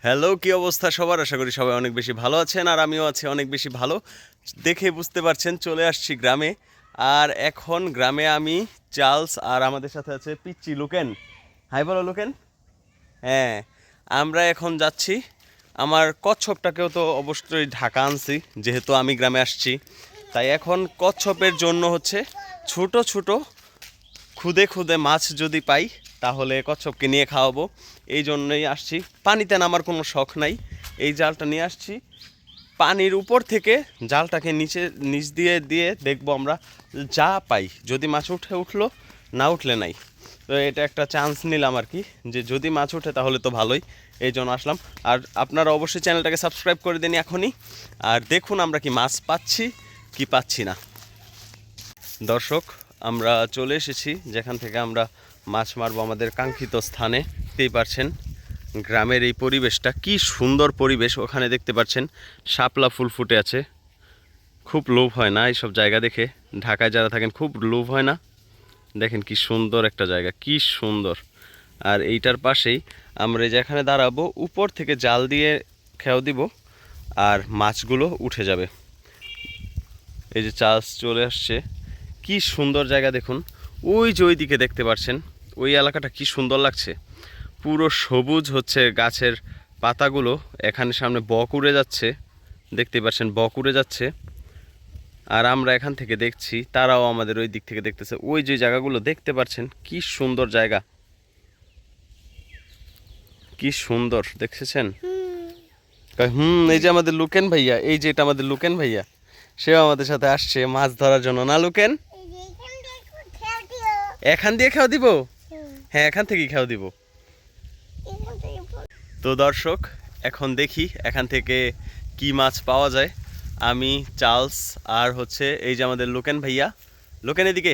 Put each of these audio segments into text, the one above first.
Hello, কি অবস্থা সবার? আশা করি সবাই অনেক বেশি ভালো আছেন, আর আমিও আছি অনেক বেশি ভালো। দেখে বুঝতে পারছেন চলে আসছি গ্রামে। আর এখন গ্রামে আমি, চার্লস, আর আমাদের সাথে আছে পিচ্চি লুকেন। হাই বলো লুকেন। হ্যাঁ, আমরা এখন যাচ্ছি। আমার কচ্ছপটাকেও তো অবশ্যই ঢাকা আনছি, যেহেতু আমি গ্রামে আসছি। তাই এখন কচ্ছপের জন্য হচ্ছে ছোট ছোট খুদে খুদে মাছ যদি পাই তাহলে কচ্ছপকে নিয়ে খাওয়াবো। এই জন্যই আসছি। পানিতে নামার কোনো শখ নাই, এই জালটা নিয়ে আসছি। পানির উপর থেকে জালটাকে নিচ দিয়ে দিয়ে দেখবো আমরা যা পাই। যদি মাছ উঠে উঠলো, না উঠলে নাই। তো এটা একটা চান্স নিলাম আর কি, যে যদি মাছ ওঠে তাহলে তো ভালোই, এই জন্য আসলাম। আর আপনারা অবশ্যই চ্যানেলটাকে সাবস্ক্রাইব করে দিন এখনই। আর দেখুন আমরা কি মাছ পাচ্ছি কি পাচ্ছি না। দর্শক, আমরা চলে এসেছি যেখান থেকে আমরা মাছ মারবো, আমাদের কাঙ্ক্ষিত স্থানে। দেখতেই পারছেন গ্রামের এই পরিবেশটা, কি সুন্দর পরিবেশ। ওখানে দেখতে পাচ্ছেন শাপলা ফুল ফুটে আছে। খুব লোভ হয় না এইসব জায়গা দেখে? ঢাকায় যারা থাকেন খুব লোভ হয় না? দেখেন কি সুন্দর একটা জায়গা, কি সুন্দর। আর এইটার পাশেই আমরা যেখানে দাঁড়াবো, উপর থেকে জাল দিয়ে খেয়াও দিব, আর মাছগুলো উঠে যাবে। এই যে চাষ চলে আসছে, কি সুন্দর জায়গা দেখুন। ওই যে ওই দিকে দেখতে পাচ্ছেন, ওই এলাকাটা কি সুন্দর লাগছে। পুরো সবুজ হচ্ছে গাছের পাতাগুলো। এখানে সামনে বক উড়ে যাচ্ছে, দেখতে পাচ্ছেন বক উড়ে যাচ্ছে। আর আমরা এখান থেকে দেখছি, তারাও আমাদের ওই দিক থেকে দেখতেছে। ওই যে জায়গাগুলো দেখতে পাচ্ছেন, কি সুন্দর জায়গা, কি সুন্দর দেখছেন। এই যে আমাদের লুকেন ভাইয়া, এই যে এটা আমাদের লুকেন ভাইয়া, সেও আমাদের সাথে আসছে মাছ ধরার জন্য। না লুকেন? এখান দিয়ে খাওয়া দিব? হ্যাঁ, এখান থেকেই খাওয়া দিব। তো দর্শক, এখন দেখি এখান থেকে কি মাছ পাওয়া যায়। আমি, চার্লস, আর হচ্ছে এই যে আমাদের লুকেন ভাইয়া। লুকেন এদিকে,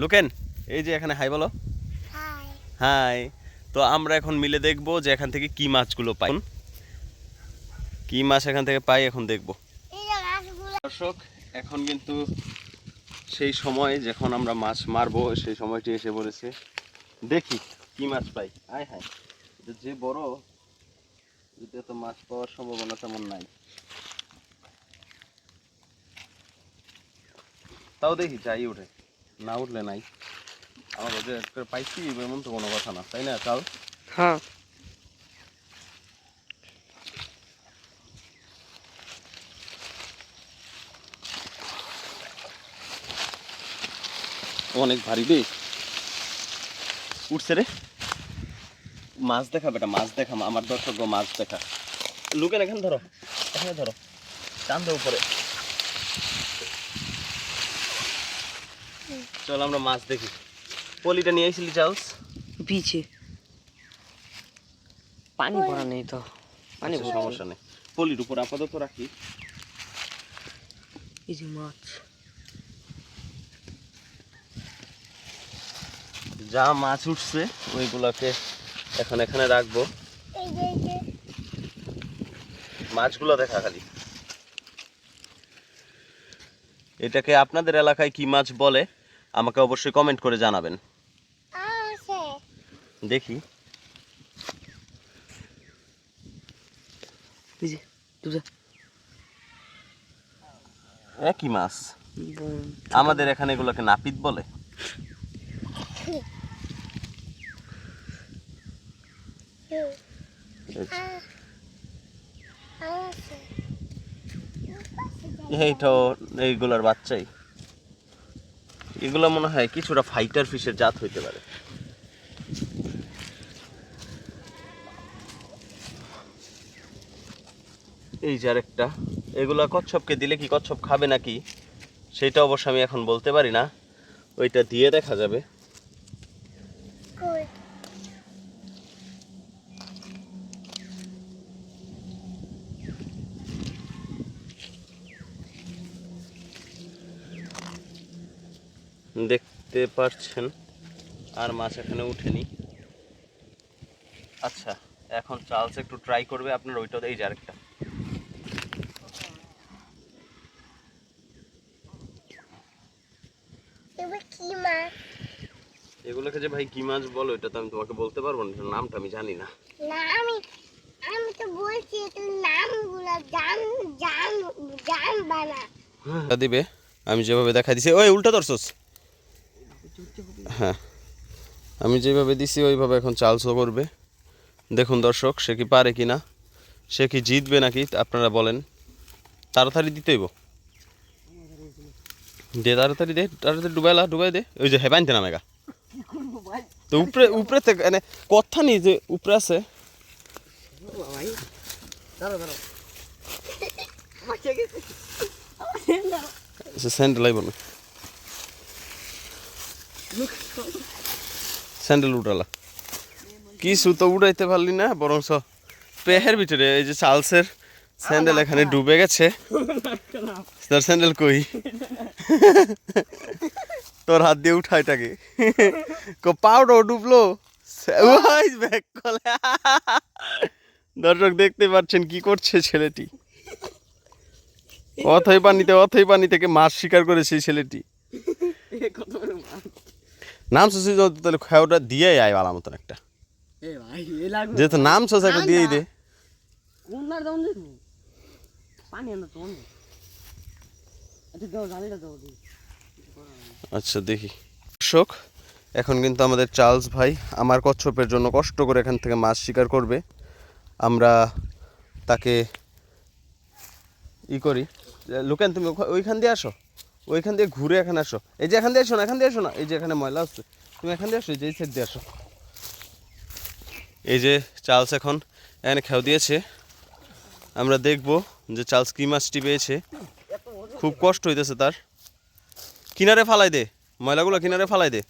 লুকেন, এই যে এখানে হাই বলো। হাই। তো আমরা এখন মিলে দেখবো যে এখান থেকে কি মাছগুলো পাই, কি মাছ এখান থেকে পাই, এখন দেখবো। দর্শক, এখন কিন্তু সেই সময় যখন আমরা মাছ মারবো, সেই সময়টি এসে পড়েছে। দেখি কি মাছ পাই। আয় হায়, এটা যে বড়, এতে তো মাছ পাওয়ার সম্ভাবনা তেমন নাই। তাও দেখি যাই উঠে, না উঠলে নাই। আমার যে পাইছি এমন তো কোনো কথা না, তাই না চাল? হ্যাঁ, অনেক ভারী রে। উঠছে রে। মাছ দেখা বেটা, মাছ দেখা, আমার দর্শক মাছ দেখা। লুকেন এখানে ধরো, এখানে ধরো, টান দে উপরে। চল আমরা মাছ দেখি। পলিটা নিয়ে আইছিলি চার্লস? পিছে পানি ভরা নেই তো, পানি আচ্ছা, ভরছে। সমস্যা নেই, পলির উপর আপাতত রাখি। এই যে মাছ, যা মাছ উঠছে ওইগুলাকে এখন এখানে রাখবো। মাছগুলো দেখা খালি। এটাকে আপনাদের এলাকায় কি মাছ বলে আমাকে অবশ্যই কমেন্ট করে জানাবেন। দেখি। এই যে দুটা একই মাছ। আমাদের এখানে এগুলোকে নাপিত বলে। এইটাও এইগুলার বাচ্চাই। এগুলো মনে হয় কিছুটা ফাইটার ফিশের জাত হইতে পারে। এই যে আরেকটা। এগুলা কচ্ছপকে দিলে কি কচ্ছপ খাবে নাকি সেটা অবশ্য আমি এখন বলতে পারি না, ওইটা দিয়ে দেখা যাবে। দেখতে পাচ্ছেন আর মাছ এখানে উঠেনি। আচ্ছা, এখন চার্লস একটু ট্রাই করবে আপনার ওইটা। এই যে আরেকটা। এগুলোকে যে ভাই কি মাছ বলো এটা তো আমি তোমাকে বলতে পারবো না, এটার নামটা আমি জানি না। আমি তো বলছি তুই নামগুলো জান জান জান বানা দিবে আমি যেভাবে দেখাই দিছি ওই উল্টা ধরছস হ্যাঁ আমি যেভাবে দিছি ওইভাবে এখন চার্লসও করবে দেখুন দর্শক সে কি পারে কিনা সে কি জিতবে নাকি আপনারা বলেন তাড়াতাড়ি দিতে হইব দে তাড়াতাড়ি দে তাড়াতাড়ি ডুবাই দে ওই যে হেবাইনতে নামেগা তো উপরে উপরে থেকে মানে কথা নেই যে উপরে আছে স্যান্ডেল আইব না স্যান্ডেল উঠালা কিছু তো উড়াইতে পারলি না বরং পেহের ভিতরে এই যে চার্লসের স্যান্ডেল এখানে ডুবে গেছে তার স্যান্ডেল কই তোর হাত দিয়ে উঠা এটাকে পাউডার ডুবলো দর্শক দেখতে পাচ্ছেন কি করছে ছেলেটি অথই পানি থেকে মাছ শিকার করেছে এই ছেলেটি নাম শুনছি তাহলে খাওয়াটা দিয়ে আয় বালা মতন একটা যেহেতু নাম শোষ একটা দিয়েই দে আচ্ছা দেখি দর্শক এখন কিন্তু আমাদের চার্লস ভাই আমার কচ্ছপের জন্য কষ্ট করে এখান থেকে মাছ শিকার করবে আমরা তাকে ই করি লুকেন তুমি ওইখান দিয়ে আসো ওইখান দিয়ে ঘুরে এখানে আসো এই যে এখান দিয়ে আসো না এই যে এখানে ময়লা আসছে তুমি এখান দিয়ে আসো এই যে এই সাইড দিয়ে আসো এই যে চার্লস এখন এখানে খেয়াও দিয়েছে আমরা দেখব যে চার্লস কি মাছটি পেয়েছে খুব কষ্ট হইতেছে তার কিনারে ফালাই দে ময়লাগুলো কিনারে ফালাই দে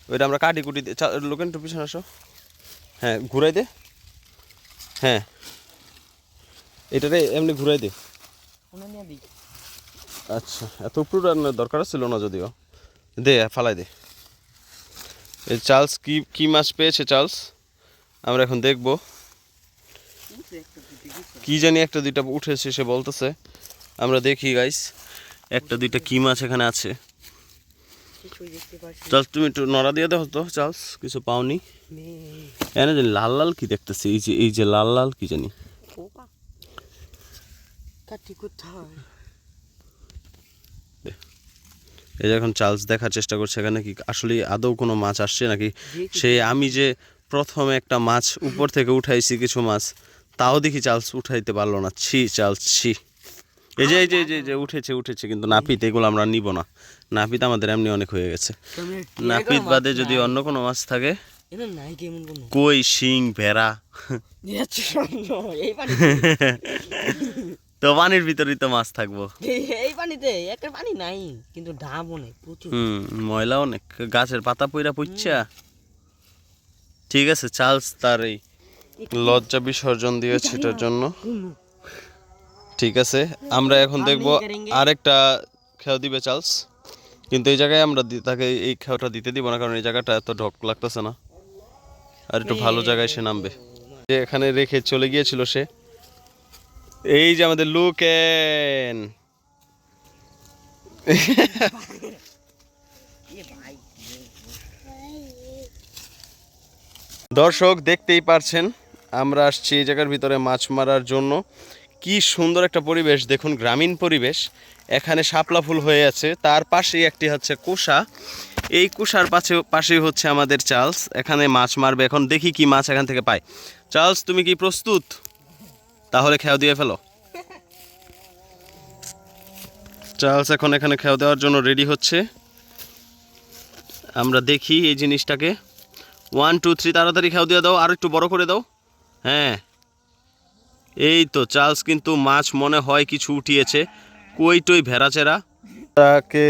ওইটা আমরা কাটি কুটি লোকেন একটু পিছনে আসো হ্যাঁ ঘুরাই দে হ্যাঁ এটারে এমনি ঘুরাই দে আচ্ছা এত উপর দরকার ছিল না যদিও দে ফালাই দে এই চার্লস কি মাছ পেয়েছে চার্লস আমরা এখন দেখব কি জানি একটা দুইটা উঠেছে সে বলতেছে আমরা দেখি গাইস একটা দুইটা কি মাছ এখানে আছে চার্লস তুমি একটু নড়া দিয়ে দেখো তো চার্লস কিছু পাওনি এনে জানি লাল লাল কি দেখতেছি এই যে লাল লাল কি জানি এই যে এখন চার্লস দেখার চেষ্টা করছে এখানে কি আসলে আদৌ কোনো মাছ আসছে নাকি সে আমি যে প্রথমে একটা মাছ উপর থেকে উঠাইছি কিছু মাছ তাও দেখি চার্লস উঠাইতে পারলো না ছি চার্লস ছি এই যে যে উঠেছে কিন্তু নাপিত এগুলো আমরা নিব না নাপিত আমাদের এমনি অনেক হয়ে গেছে নাপিত বাদে যদি অন্য কোনো মাছ থাকে কই শিং ভেড়া তো পানির ভিতরেই তো মাছ থাকবো এই পানিতে একটা পানি নাই কিন্তু ডাব অনেক প্রচুর ময়লা অনেক গাছের পাতা পইরা পুচ্ছা ঠিক আছে চার্লস তার এই লজ্জা বিসর্জন দিয়েছে এটার জন্য ঠিক আছে আমরা এখন দেখব আরেকটা খেয়া দিবে চার্লস কিন্তু এই জায়গায় আমরা তাকে এই খেয়াটা দিতে দিব না কারণ এই জায়গাটা এত ঢক লাগতেছে না আর একটু ভালো জায়গায় সে নামবে যে এখানে রেখে চলে গিয়েছিল সে এই যে আমাদের লুকেন দর্শক দেখতেই পারছেন আমরা আসছি এই জায়গার ভিতরে মাছ মারার জন্য কি সুন্দর একটা পরিবেশ দেখুন গ্রামীণ পরিবেশ এখানে শাপলা ফুল হয়ে আছে তার পাশেই একটি হচ্ছে কুষা এই কুষার পাশেই হচ্ছে আমাদের চার্লস এখানে মাছ মারবে এখন দেখি কি মাছ এখান থেকে পায় চার্লস তুমি কি প্রস্তুত তাহলে খেয়াও দিয়ে ফেলো চার্লস এখন এখানে খেয়াও দেওয়ার জন্য রেডি হচ্ছে আমরা দেখি এই জিনিসটাকে 1 2 3 তাড়াতাড়ি খেয়াও দিয়ে দাও আর একটু বড় করে দাও হ্যাঁ এই তো চার্লস কিন্তু মাছ মনে হয় কিছু উঠিয়েছে কই টই ভেড়াচেরা তাকে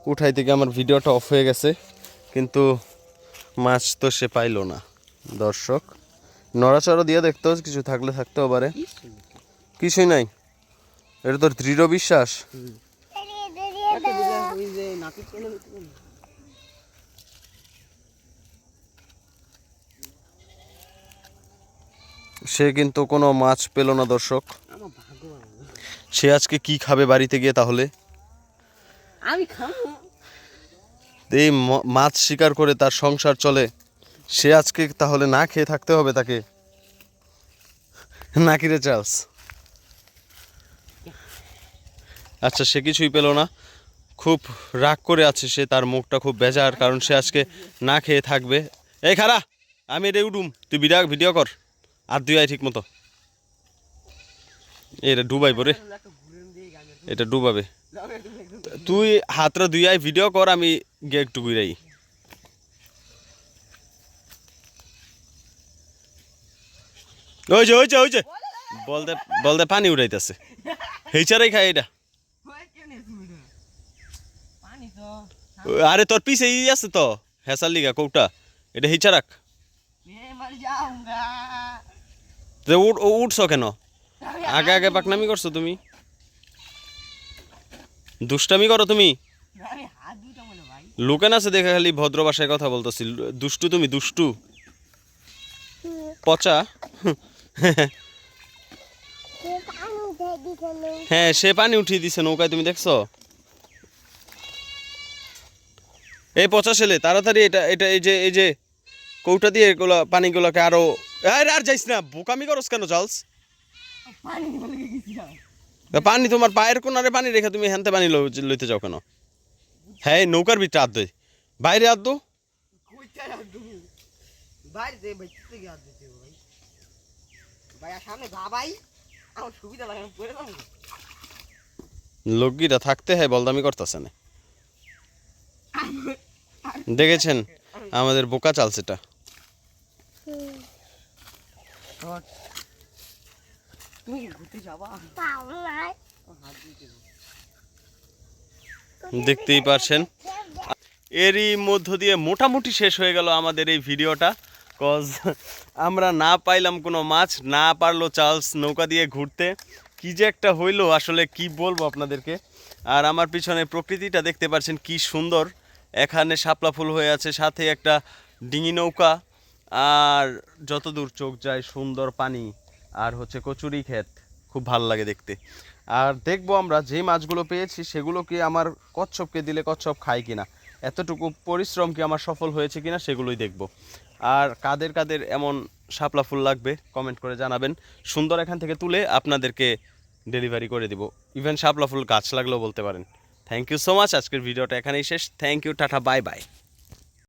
উঠাই থেকে আমার ভিডিওটা অফ হয়ে গেছে কিন্তু মাছ তো সে পাইলো না দর্শক নড়াচড়া দিয়ে দেখতো কিছু থাকলে থাকতেও পারে কিছুই নাই এটা তোর দৃঢ় বিশ্বাস সে কিন্তু কোনো মাছ পেল না দর্শক সে আজকে কি খাবে বাড়িতে গিয়ে তাহলে আমি খাবো এই মাছ শিকার করে তার সংসার চলে সে আজকে তাহলে না খেয়ে থাকতে হবে তাকে, নাকি রে চার্লস? আচ্ছা, সে কিছুই পেল না, খুব রাগ করে আছে সে, তার মুখটা খুব বেজার, কারণ সে আজকে না খেয়ে থাকবে। এই খারা, আমি এটা উঠুম, তুই ভিডিও কর, আর দুই আয় ঠিক মতো। এটা ডুবাইব রে, এটা ডুবাবে। তুই হাতটা দুই আয় ভিডিও কর, আমি গিয়ে একটু ঘুরাই। ওই যে বলতে পানি উড়াইতেছে, হেইচারাই খায় এটা। পানি তো আরে তোর পিছে আছে তো হেসার লিগা কৌটা, এটা হেইচা রাখ। মার যাউঙ্গা। উঠছ কেন? আগে পাকনামি করছো তুমি, দুষ্টামি করো তুমি। আমি হাত দুইটা মনে ভাই। লোকেন আছে দেখে খালি ভদ্র ভাষায় কথা বলতেছি, দুষ্টু তুমি দুষ্টু পচা। হ্যাঁ, সে পানি উঠিয়ে দিছে নৌকায়, তুমি দেখছো? এই পচা ছেলে, তাড়াতাড়ি এটা এই যে কৌটা দিয়ে এগুলো পানিগুলোকে আরো। আর যাইস না, বোকামি করস কেন চার্লস? পানি বলে গেছিলাম। পানি তোমার পায়ের কোনারে পানি রেখে তুমি হ্যানতে পানি লইতে যাও কেন? হ্যাঁ, নৌকার ভিতরে হাত দে, বাইরে হাত দো। কইতে রাখ তুমি। বাইরে দে ভাই, কিতে গিয়ে হাত দিতে ভাই। ভাই আর সামনে যা ভাই, আমার সুবিধা লাগে, আমি পড়ে যাবো। লোকগিরা থাকতে হয় বলদামি করতেছে না, দেখেছেন আমাদের বোকা চালছেটা। তুমি কি ঘুরতে যাবা? হাত দিতে দেখতেই পারছেন, এরই মধ্য দিয়ে মোটামুটি শেষ হয়ে গেল আমাদের এই ভিডিওটা। কজ আমরা না পাইলাম কোনো মাছ, না পারলো চার্লস নৌকা দিয়ে ঘুরতে, কি যে একটা হইলো আসলে কি বলবো আপনাদেরকে। আর আমার পিছনে প্রকৃতিটা দেখতে পাচ্ছেন কি সুন্দর, এখানে শাপলা ফুল হয়ে আছে, সাথে একটা ডিঙি নৌকা, আর যতদূর চোখ যায় সুন্দর পানি, আর হচ্ছে কচুরি ক্ষেত, খুব ভালো লাগে দেখতে। আর দেখবো আমরা যে মাছগুলো পেয়েছি সেগুলোকে আমার কচ্ছপকে দিলে কচ্ছপ খায় কিনা, এতটুকু পরিশ্রম কি আমার সফল হয়েছে কিনা সেগুলোই দেখব। আর কাদের কাদের এমন শাপলা ফুল লাগবে কমেন্ট করে জানাবেন, সুন্দর এখান থেকে তুলে আপনাদেরকে ডেলিভারি করে দিব। ইভেন শাপলা ফুল গাছ লাগলেও বলতে পারেন। থ্যাংক ইউ সো মাচ, আজকের ভিডিওটা এখানেই শেষ। Thank you, tata, bye by.